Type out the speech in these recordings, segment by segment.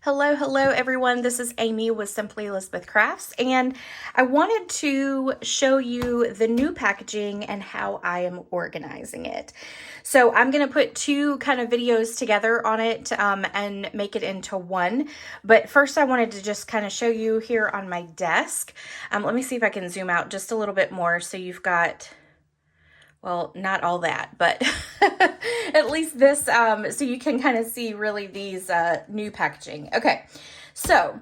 Hello everyone. This is Amy with Simply Elizabeth Crafts, and I wanted to show you the new packaging and how I am organizing it. So I'm going to put two kind of videos together on it and make it into one. But first I wanted to just kind of show you here on my desk. Let me see if I can zoom out just a little bit more so you've got, well, not all that, but at least this, so you can kind of see really these new packaging. Okay, so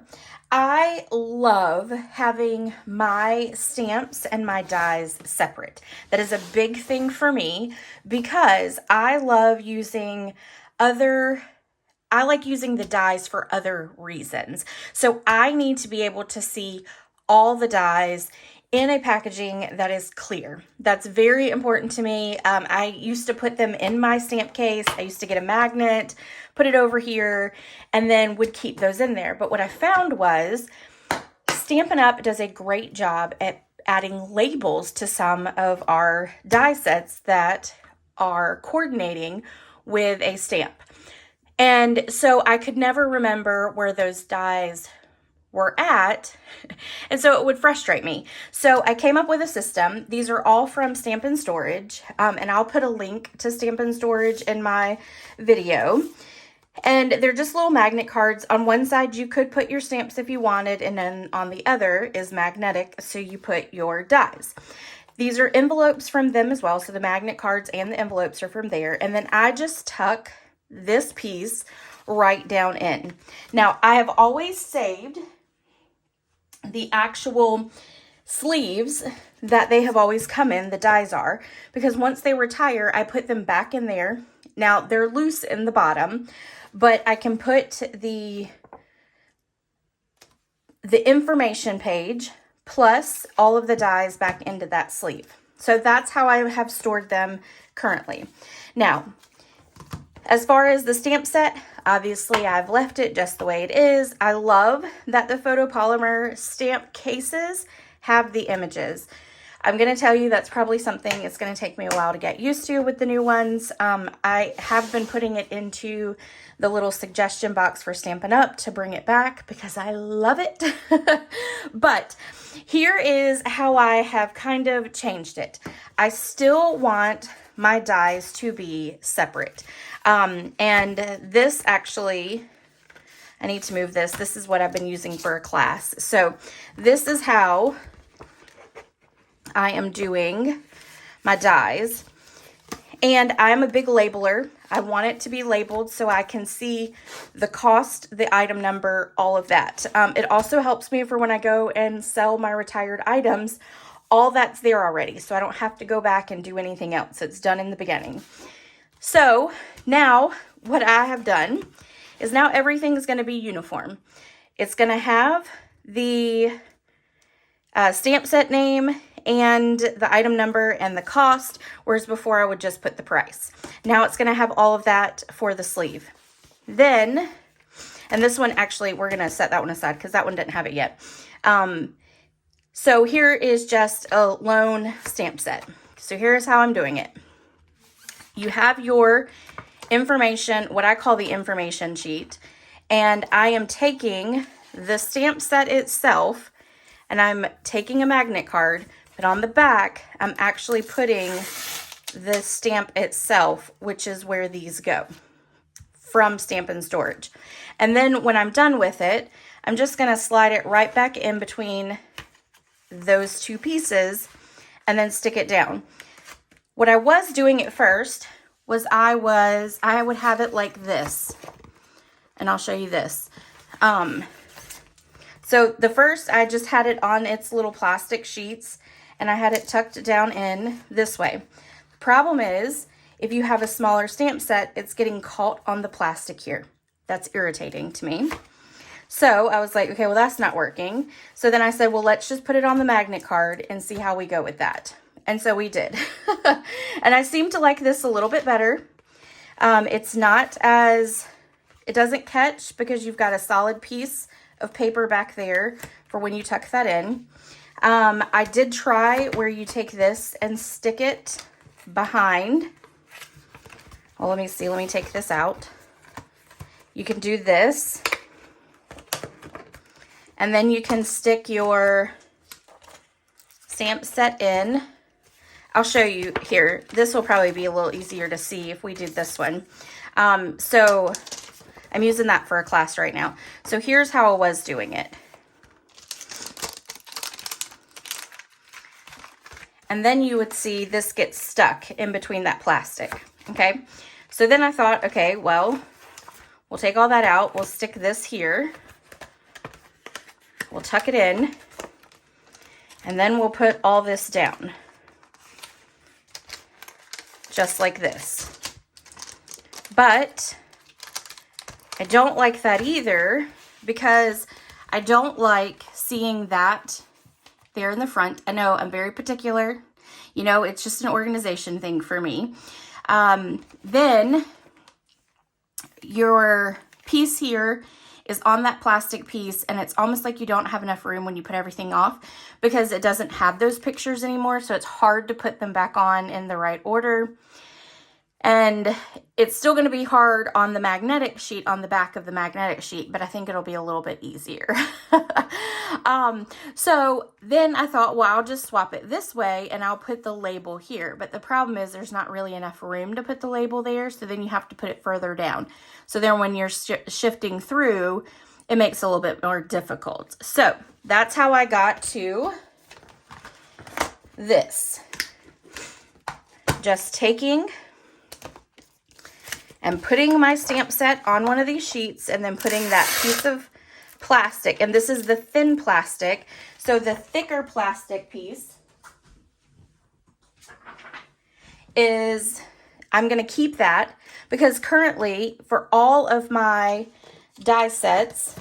I love having my stamps and my dies separate. That is a big thing for me because I love using I like using the dies for other reasons. So I need to be able to see all the dies in a packaging that is clear. That's very important to me. I used to put them in my stamp case. I used to get a magnet, put it over here, and then would keep those in there. But what I found was Stampin' Up! Does a great job at adding labels to some of our die sets that are coordinating with a stamp. And so I could never remember where those dies were at, and so it would frustrate me. So I came up with a system. These are all from Stampin' Storage, and I'll put a link to Stampin' Storage in my video. And they're just little magnet cards. On one side you could put your stamps if you wanted, and then on the other is magnetic, so you put your dies. These are envelopes from them as well, so the magnet cards and the envelopes are from there. And then I just tuck this piece right down in. Now, I have always saved the actual sleeves that they have always come in, the dies are, because once they retire, I put them back in there. Now, they're loose in the bottom, but I can put the information page plus all of the dies back into that sleeve. So that's how I have stored them currently. Now, as far as the stamp set, obviously I've left it just the way it is. I love that the photopolymer stamp cases have the images. I'm going to tell you that's probably something it's going to take me a while to get used to with the new ones. I have been putting it into the little suggestion box for Stampin' Up! To bring it back because I love it. But here is how I have kind of changed it. I still want my dies to be separate. And this actually, I need to move this. This is what I've been using for a class. So this is how I am doing my dies. And I'm a big labeler. I want it to be labeled so I can see the cost, the item number, all of that. It also helps me for when I go and sell my retired items. All that's there already, so I don't have to go back and do anything else. It's done in the beginning. So now what I have done is now everything is going to be uniform. It's going to have the stamp set name and the item number and the cost, whereas before I would just put the price. Now it's going to have all of that for the sleeve. Then, and this one actually, we're going to set that one aside because that one didn't have it yet. So here is just a lone stamp set. So here's how I'm doing it. You have your information, what I call the information sheet, and I am taking the stamp set itself and I'm taking a magnet card, but on the back, I'm actually putting the stamp itself, which is where these go from Stampin' Storage. And then when I'm done with it, I'm just going to slide it right back in between those two pieces and then stick it down. What I was doing at first was I would have it like this, and I'll show you this. So the first, I just had it on its little plastic sheets and I had it tucked down in this way. The problem is, if you have a smaller stamp set, it's getting caught on the plastic here. That's irritating to me. So I was like, okay, well, that's not working. So then I said, well, let's just put it on the magnet card and see how we go with that. And so we did. And I seem to like this a little bit better. It's not as, it doesn't catch because you've got a solid piece of paper back there for when you tuck that in. I did try where you take this and stick it behind. Well, let me see. Let me take this out. You can do this. And then you can stick your stamp set in. I'll show you here. This will probably be a little easier to see if we do this one. So I'm using that for a class right now. So here's how I was doing it. And then you would see this get stuck in between that plastic, okay? So then I thought, okay, well, we'll take all that out. We'll stick this here. We'll tuck it in. And then we'll put all this down. Just like this. But I don't like that either because I don't like seeing that there in the front. I know I'm very particular. You know, it's just an organization thing for me. Then your piece here is on that plastic piece, and it's almost like you don't have enough room when you put everything off because it doesn't have those pictures anymore, so it's hard to put them back on in the right order. And it's still going to be hard on the magnetic sheet, on the back of the magnetic sheet, but I think it'll be a little bit easier. So then I thought, well, I'll just swap it this way and I'll put the label here. But the problem is there's not really enough room to put the label there, so then you have to put it further down. So then when you're shifting through, it makes it a little bit more difficult. So that's how I got to this. Just taking and putting my stamp set on one of these sheets and then putting that piece of plastic, and this is the thin plastic, so the thicker plastic piece is, I'm going to keep that because currently for all of my die sets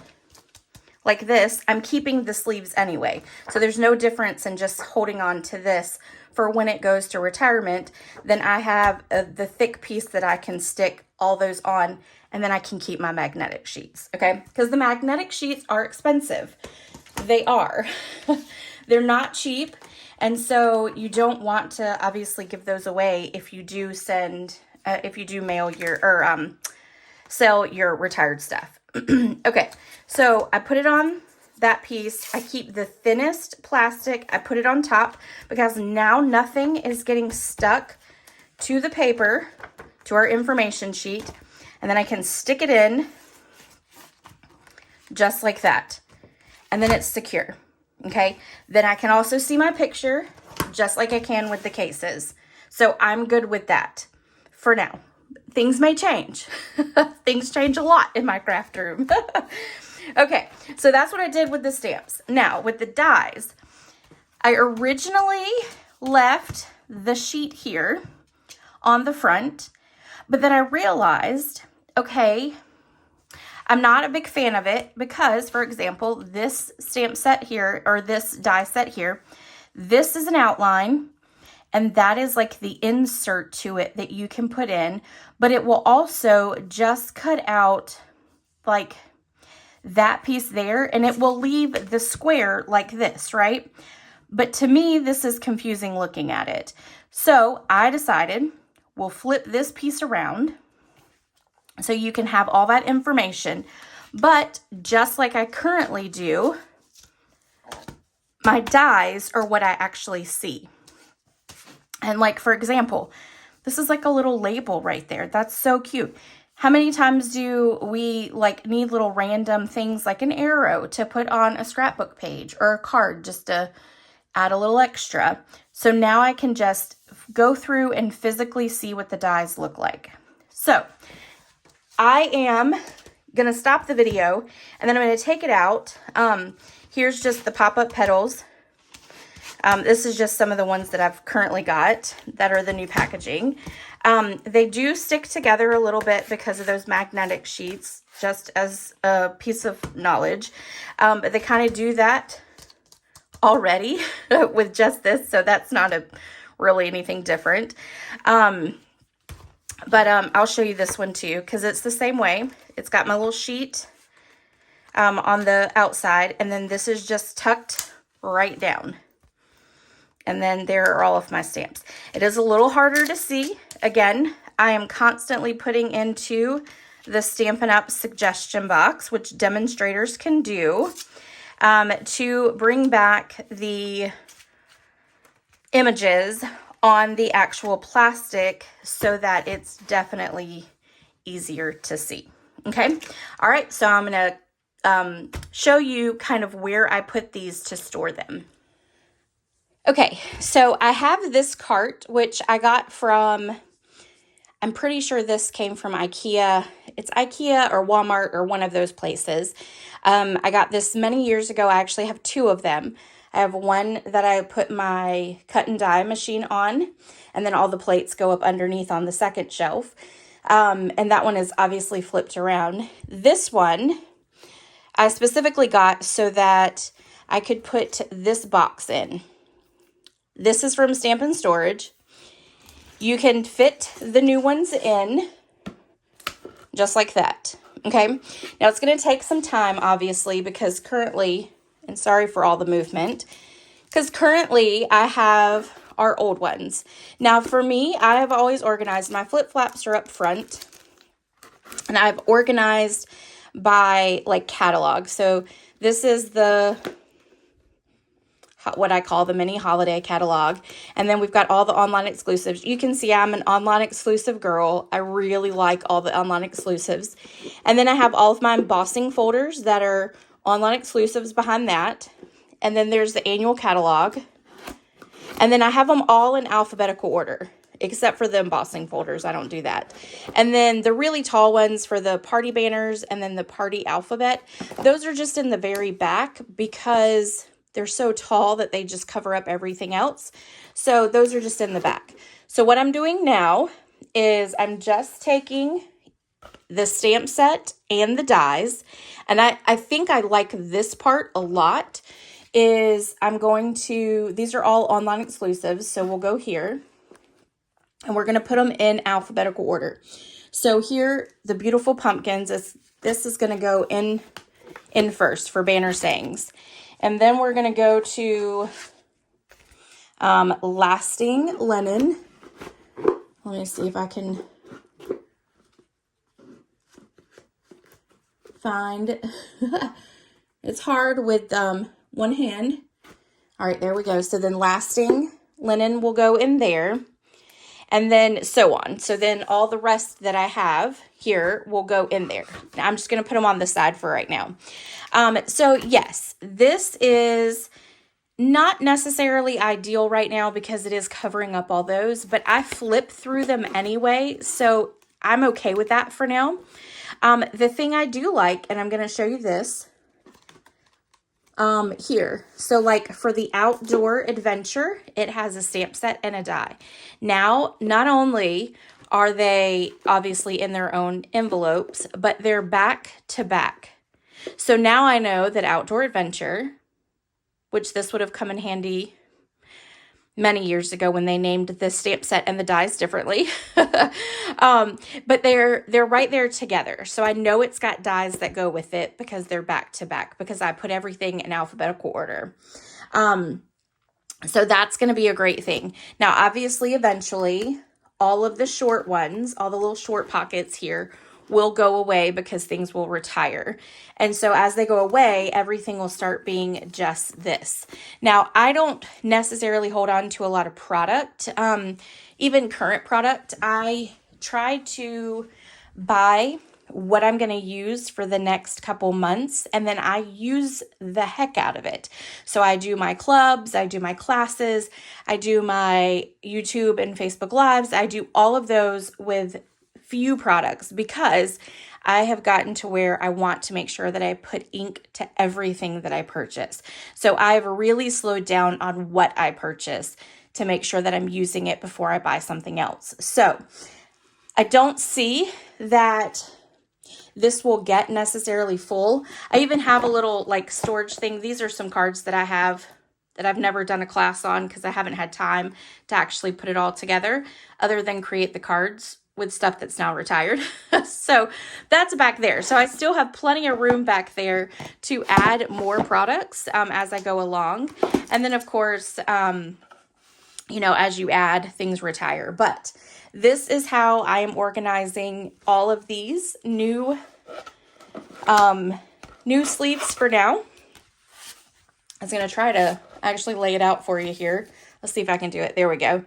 like this, I'm keeping the sleeves anyway. So there's no difference in just holding on to this for when it goes to retirement. Then I have the thick piece that I can stick all those on, and then I can keep my magnetic sheets, okay? Because the magnetic sheets are expensive. They are. They're not cheap, and so you don't want to obviously give those away if you do send, if you do mail your, or sell your retired stuff. Okay, so I put it on that piece. I keep the thinnest plastic. I put it on top because now nothing is getting stuck to the paper, to our information sheet, and then I can stick it in just like that, and then it's secure. Okay, then I can also see my picture just like I can with the cases, so I'm good with that for now. Things may change. Things change a lot in my craft room. Okay, so that's what I did with the stamps. Now with the dies, I originally left the sheet here on the front, but then I realized, okay, I'm not a big fan of it because, for example, this stamp set here, or this die set here, this is an outline, and that is like the insert to it that you can put in, but it will also just cut out like that piece there, and it will leave the square like this, right? But to me, this is confusing looking at it. So I decided we'll flip this piece around so you can have all that information, but just like I currently do, my dies are what I actually see. And like, for example, this is like a little label right there. That's so cute. How many times do we like need little random things like an arrow to put on a scrapbook page or a card just to add a little extra? So now I can just go through and physically see what the dies look like. So I am going to stop the video and then I'm going to take it out. Here's just the pop-up petals. This is just some of the ones that I've currently got that are the new packaging. They do stick together a little bit because of those magnetic sheets, just as a piece of knowledge. But they kind of do that already with just this, so that's not really anything different. But I'll show you this one too, because it's the same way. It's got my little sheet on the outside, and then this is just tucked right down. And then there are all of my stamps. It is a little harder to see. Again, I am constantly putting into the Stampin' Up! Suggestion box, which demonstrators can do. to bring back the images on the actual plastic so that it's definitely easier to see. Okay. All right. So I'm going to show you kind of where I put these to store them. Okay. So I have this cart, which I got from, I'm pretty sure this came from IKEA. It's IKEA or Walmart or one of those places. I got this many years ago. I actually have two of them. I have one that I put my cut and die machine on, and then all the plates go up underneath on the second shelf. And that one is obviously flipped around. This one I specifically got so that I could put this box in. This is from Stampin' Storage. You can fit the new ones in just like that. Okay. Now it's going to take some time, obviously, because currently, and sorry for all the movement, because currently I have our old ones. Now for me, I have always organized, my flip flaps are up front, and I've organized by like catalog. So this is the, what I call the mini holiday catalog. And then we've got all the online exclusives. You can see I'm an online exclusive girl. I really like all the online exclusives. And then I have all of my embossing folders that are online exclusives behind that. And then there's the annual catalog. And then I have them all in alphabetical order, except for the embossing folders. I don't do that. And then the really tall ones for the party banners and then the party alphabet, those are just in the very back because they're so tall that they just cover up everything else. So those are just in the back. So what I'm doing now is I'm just taking the stamp set and the dies. And I think I like this part a lot is I'm going to, these are all online exclusives. So we'll go here and we're going to put them in alphabetical order. So here, the beautiful pumpkins, this is going to go in first for banner sayings. And then we're going to go to lasting linen. Let me see if I can find. It's hard with one hand. All right, there we go. So then lasting linen will go in there. And then so on. So then all the rest that I have here will go in there. Now I'm just going to put them on the side for right now. So yes, this is not necessarily ideal right now because it is covering up all those, but I flip through them anyway. So I'm okay with that for now. The thing I do like, and I'm going to show you this here. So like for the outdoor adventure, it has a stamp set and a die. Now, not only are they obviously in their own envelopes, but they're back to back. So now I know that outdoor adventure, which this would have come in handy many years ago when they named the stamp set and the dies differently. But they're right there together. So I know it's got dies that go with it because they're back to back because I put everything in alphabetical order. So that's going to be a great thing. Now, obviously, eventually, all of the short ones, all the little short pockets here will go away because things will retire. And so as they go away, everything will start being just this. Now, I don't necessarily hold on to a lot of product, even current product. I try to buy what I'm going to use for the next couple months, and then I use the heck out of it. So I do my clubs, I do my classes, I do my YouTube and Facebook Lives. I do all of those with few products because I have gotten to where I want to make sure that I put ink to everything that I purchase. So I've really slowed down on what I purchase to make sure that I'm using it before I buy something else. So I don't see that this will get necessarily full. I even have a little like storage thing. These are some cards that I have that I've never done a class on because I haven't had time to actually put it all together other than create the cards with stuff that's now retired. So that's back there. So I still have plenty of room back there to add more products as I go along. And then of course, you know, as you add, things retire. But this is how I am organizing all of these new sleeves for now. I was going to try to actually lay it out for you here. Let's see if I can do it. There we go.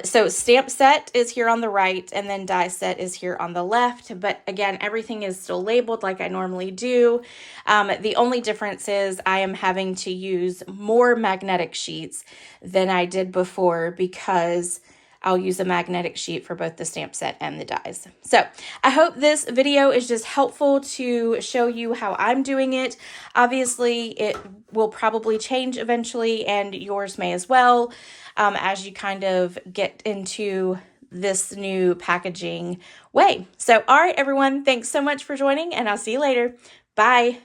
So stamp set is here on the right, and then die set is here on the left. But again, everything is still labeled like I normally do. The only difference is I am having to use more magnetic sheets than I did before, because I'll use a magnetic sheet for both the stamp set and the dies. So I hope this video is just helpful to show you how I'm doing it. Obviously, it will probably change eventually, and yours may as well, as you kind of get into this new packaging way. So, all right, everyone, thanks so much for joining, and I'll see you later. Bye.